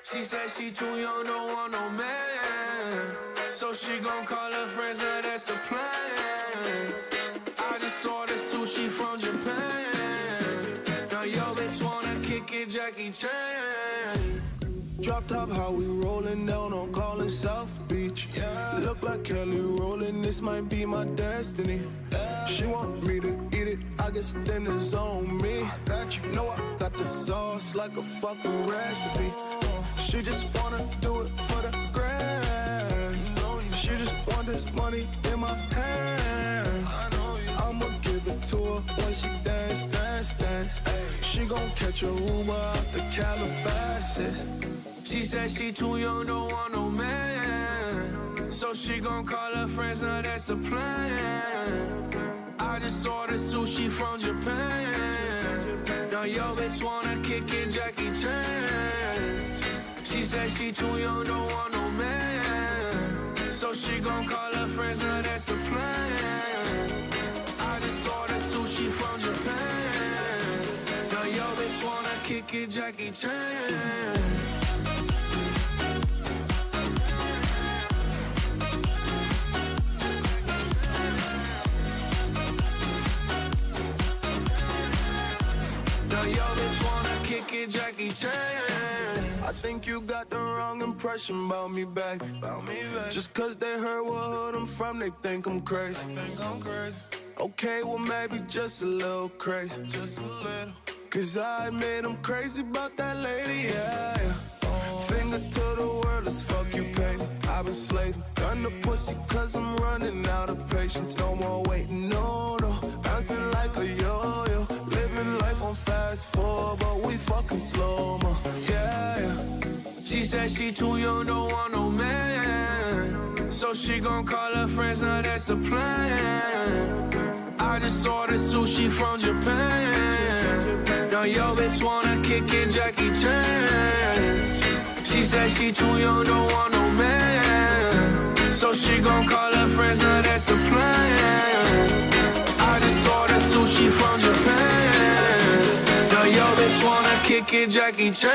She said she too young, don't want no man, so she gon' call her friends, now that's a plan. I just ordered sushi from Japan. Now yo bitch wanna kick it, Jackie Chan. Drop top, how we rollin' down on Collin South Beach. Yeah, look like Kelly rollin', this might be my destiny. She want me to eat it, I guess dinner's on me. I got you, know I got the sauce like a fucking recipe. She just wanna do it for the grand. She just want this money in my hand. I'ma give it to her when she dance, dance, dance. She gon' catch a Uber out the Calabasas. She said she too young, don't want no man, so she gon' call her friends, now that's a plan. I just ordered sushi from Japan. Now yo bitch wanna kick it, Jackie Chan. She said she too young, don't want no man, so she gon' call her friends, now that's a plan. I just ordered sushi from Japan. Now yo bitch wanna kick it, Jackie Chan. Yo, bitch wanna kick it, Jackie Chan. I think you got the wrong impression about me back. Just cause they heard what hood I'm from, they think I'm crazy. Okay, well maybe just a little crazy. Cause I admit I'm crazy about that lady, yeah. Finger to the world, let's fuck you, pay. I've been slaving, gun the pussy cause I'm running out of patience. No more waiting, no, no. Bouncing like a yo-yo. Living life on fast forward, but we fucking slow-mo, yeah, yeah. She said she too young, don't want no man, so she gon' call her friends, now that's a plan. I just ordered sushi from Japan. Now yo bitch wanna kick it, Jackie Chan. She said she too young, don't want no man, so she gon' call her friends, now that's a plan. I just ordered sushi from Japan. Now yo bitch wanna kick it, Jackie Chan.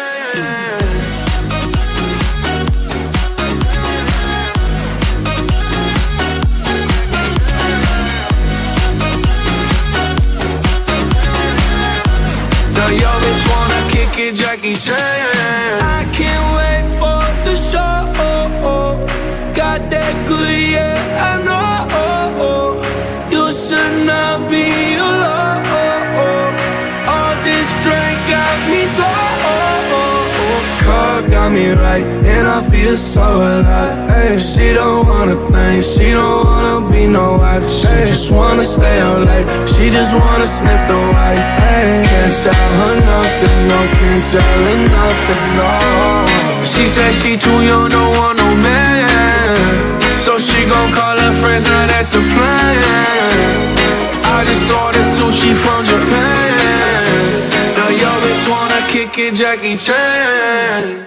Yo, bitch wanna kick it, Jackie Chan. I can't wait for the show. Got that good, yeah, I know. You should not be alone. All this drink got me low. Car got me right, and I feel so alive. Ay, she don't wanna think, she don't wanna be no wife. She just wanna stay up late, she just wanna sniff the white. Ay, can't tell her nothing, no, can't tell her nothing, no. She said she too young, don't want no man, so she gon' call her friends, now that's a plan. I just ordered sushi from Japan. Now yo bitch wanna kick it, Jackie Chan.